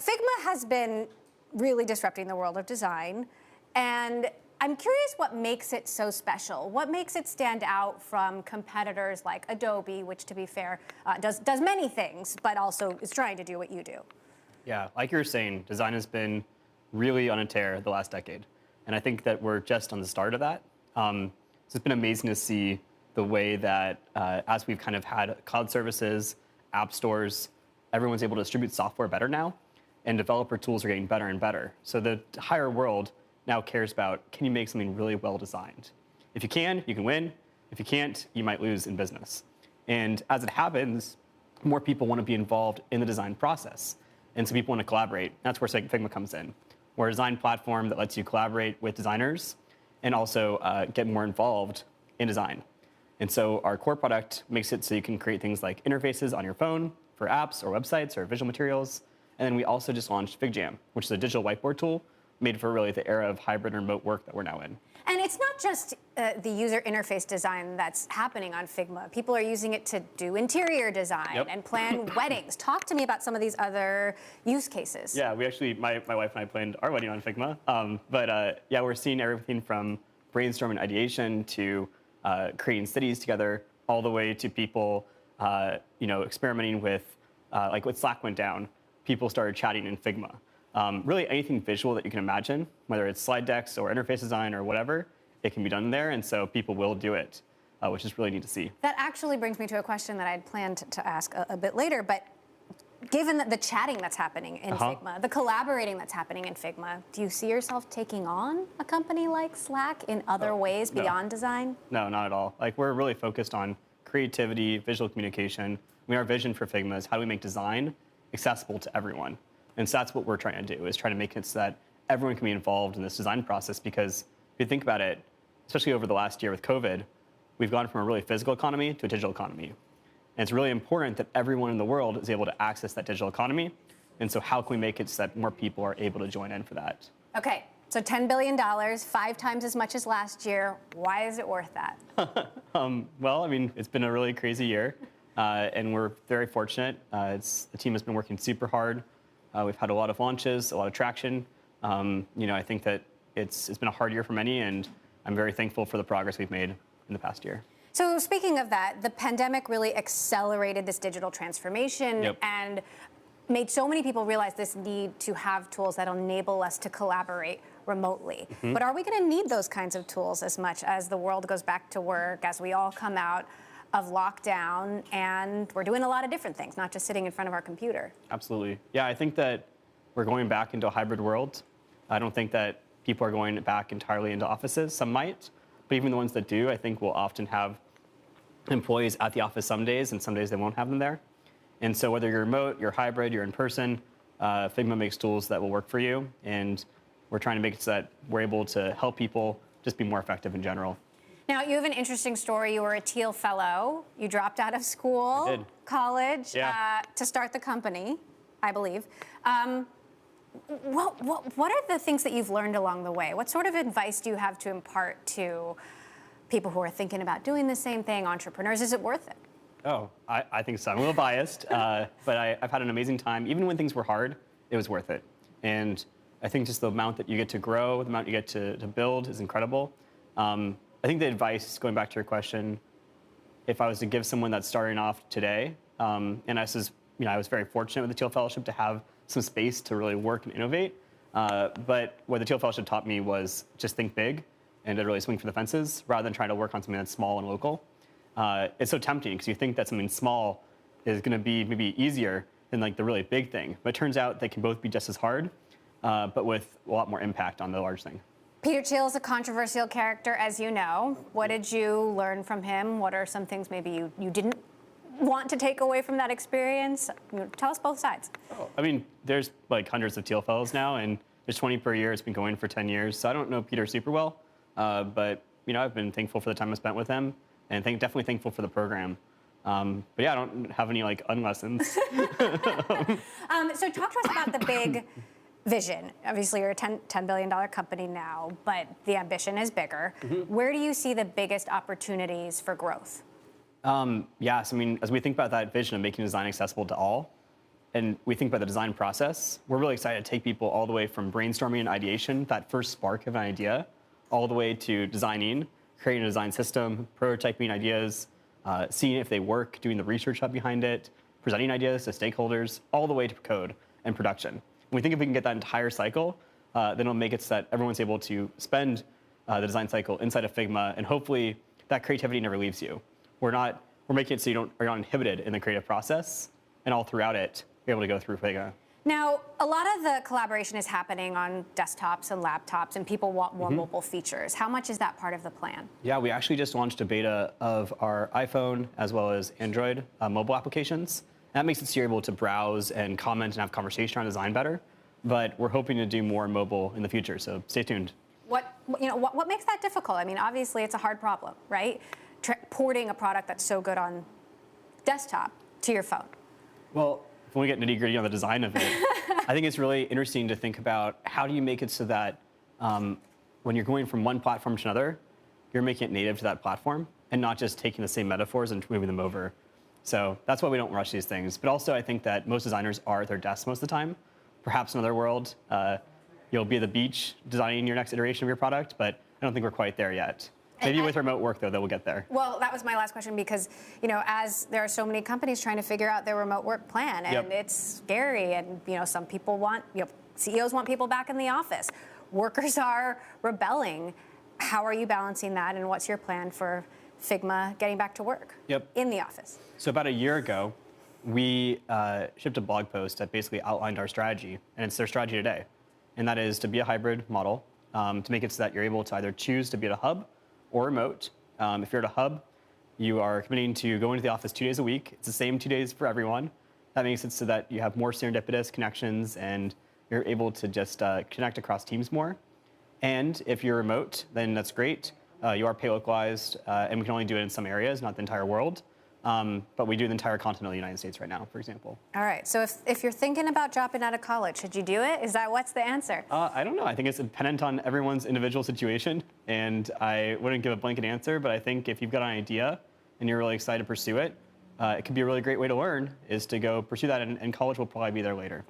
Figma has been really disrupting the world of design, and I'm curious what makes it so special. What makes it stand out from competitors like Adobe, which, to be fair, does many things, but also is trying to do what you do? Yeah, like you were saying, design has been really on a tear the last decade. And I think that we're just on the start of that. So it's been amazing to see the way that as we've kind of had cloud services, app stores, everyone's able to distribute software better now, and developer tools are getting better and better. So the higher world now cares about, can you make something really well designed? If you can win. If you can't, you might lose in business. And as it happens, more people want to be involved in the design process. And so people want to collaborate. That's where Figma comes in. We're a design platform that lets you collaborate with designers and also get more involved in design. And so our core product makes it so you can create things like interfaces on your phone for apps or websites or visual materials. And then we also just launched FigJam, which is a digital whiteboard tool made for really the era of hybrid and remote work that we're now in. And it's not just the user interface design that's happening on Figma. People are using it to do interior design and plan weddings. Talk to me about some of these other use cases. Yeah, we actually, my wife and I planned our wedding on Figma. Yeah, we're seeing everything from brainstorm and ideation to creating cities together, all the way to people, experimenting with, like when Slack went down, people started chatting in Figma. Really anything visual that you can imagine, whether it's slide decks or interface design or whatever, it can be done there, and so people will do it, which is really neat to see. That actually brings me to a question that I'd planned to ask a bit later, but given the chatting that's happening in Figma, the collaborating that's happening in Figma, do you see yourself taking on a company like Slack in other ways beyond design? No, not at all. Like, we're really focused on creativity, visual communication. I mean, our vision for Figma is how do we make design accessible to everyone? And so that's what we're trying to do, is try to make it so that everyone can be involved in this design process, because if you think about it, especially over the last year with COVID, we've gone from a really physical economy to a digital economy. And it's really important that everyone in the world is able to access that digital economy. And so how can we make it so that more people are able to join in for that? Okay, so $10 billion, 5 times as much as last year. Why is it worth that? Well, I mean, it's been a really crazy year, and we're very fortunate. The team has been working super hard. We've had a lot of launches, a lot of traction. I think that it's been a hard year for many, and I'm very thankful for the progress we've made in the past year. So speaking of that, the pandemic really accelerated this digital transformation and made so many people realize this need to have tools that enable us to collaborate remotely. But are we going to need those kinds of tools as much as the world goes back to work, as we all come out of lockdown, and we're doing a lot of different things, not just sitting in front of our computer? Absolutely. Yeah, I think that we're going back into a hybrid world. I don't think that people are going back entirely into offices. Some might, but even the ones that do, I think will often have employees at the office some days, and some days they won't have them there. And so whether you're remote, you're hybrid, you're in person, Figma makes tools that will work for you, and we're trying to make it so that we're able to help people just be more effective in general. Now, you have an interesting story. You were a Thiel fellow. You dropped out of school, college, to start the company, I believe. What are the things that you've learned along the way? What sort of advice do you have to impart to people who are thinking about doing the same thing, entrepreneurs? Is it worth it? Oh, I think so. I'm a little biased, but I've had an amazing time. Even when things were hard, it was worth it. And I think just the amount that you get to grow, the amount you get to build is incredible. I think the advice, going back to your question, if I was to give someone that's starting off today, and I was very fortunate with the Thiel Fellowship to have some space to really work and innovate. But what the Thiel Fellowship taught me was just think big and to really swing for the fences rather than trying to work on something that's small and local. It's so tempting because you think that something small is going to be maybe easier than like the really big thing. But it turns out they can both be just as hard, but with a lot more impact on the large thing. Peter Thiel is a controversial character, as you know. What did you learn from him? What are some things maybe you didn't want to take away from that experience? Tell us both sides. Oh, I mean, there's like hundreds of Thiel Fellows now, and there's 20 per year. It's been going for 10 years. So I don't know Peter super well, but I've been thankful for the time I spent with him, and definitely thankful for the program. But yeah, I don't have any like unlessons. So talk to us about the big vision. Obviously, you're a $10 billion company now, but the ambition is bigger. Where do you see the biggest opportunities for growth? Yes, I mean, as we think about that vision of making design accessible to all, and we think about the design process, we're really excited to take people all the way from brainstorming and ideation, that first spark of an idea, all the way to designing, creating a design system, prototyping ideas, seeing if they work, doing the research up behind it, presenting ideas to stakeholders, all the way to code and production. And we think if we can get that entire cycle, then it'll make it so that everyone's able to spend the design cycle inside of Figma, and hopefully that creativity never leaves you. We're making it so you're not inhibited in the creative process, and all throughout it, you're able to go through Figma. Now, a lot of the collaboration is happening on desktops and laptops, and people want more mobile features. How much is that part of the plan? Yeah, we actually just launched a beta of our iPhone as well as Android mobile applications. And that makes it so you're able to browse and comment and have conversation on design better. But we're hoping to do more mobile in the future, so stay tuned. What makes that difficult? I mean, obviously, it's a hard problem, right? Porting a product that's so good on desktop to your phone. Well, if we get nitty-gritty on the design of it, I think it's really interesting to think about how do you make it so that when you're going from one platform to another, you're making it native to that platform and not just taking the same metaphors and moving them over. So that's why we don't rush these things. But also, I think that most designers are at their desks most of the time. Perhaps in another world, you'll be at the beach designing your next iteration of your product, but I don't think we're quite there yet. Maybe with remote work, though, that we'll get there. Well, that was my last question because, as there are so many companies trying to figure out their remote work plan, and it's scary, and, some people want, CEOs want people back in the office. Workers are rebelling. How are you balancing that, and what's your plan for Figma getting back to work in the office? So about a year ago, we shipped a blog post that basically outlined our strategy, and it's their strategy today. And that is to be a hybrid model, to make it so that you're able to either choose to be at a hub or remote. If you're at a hub, you are committing to going to the office 2 days a week. It's the same 2 days for everyone. That makes it so that you have more serendipitous connections and you're able to just connect across teams more. And if you're remote, then that's great. You are pay localized, and we can only do it in some areas, not the entire world. But we do the entire continental United States right now, for example. All right. So if you're thinking about dropping out of college, should you do it? What's the answer? I don't know. I think it's dependent on everyone's individual situation, and I wouldn't give a blanket answer. But I think if you've got an idea and you're really excited to pursue it, it could be a really great way to learn is to go pursue that, and college will probably be there later.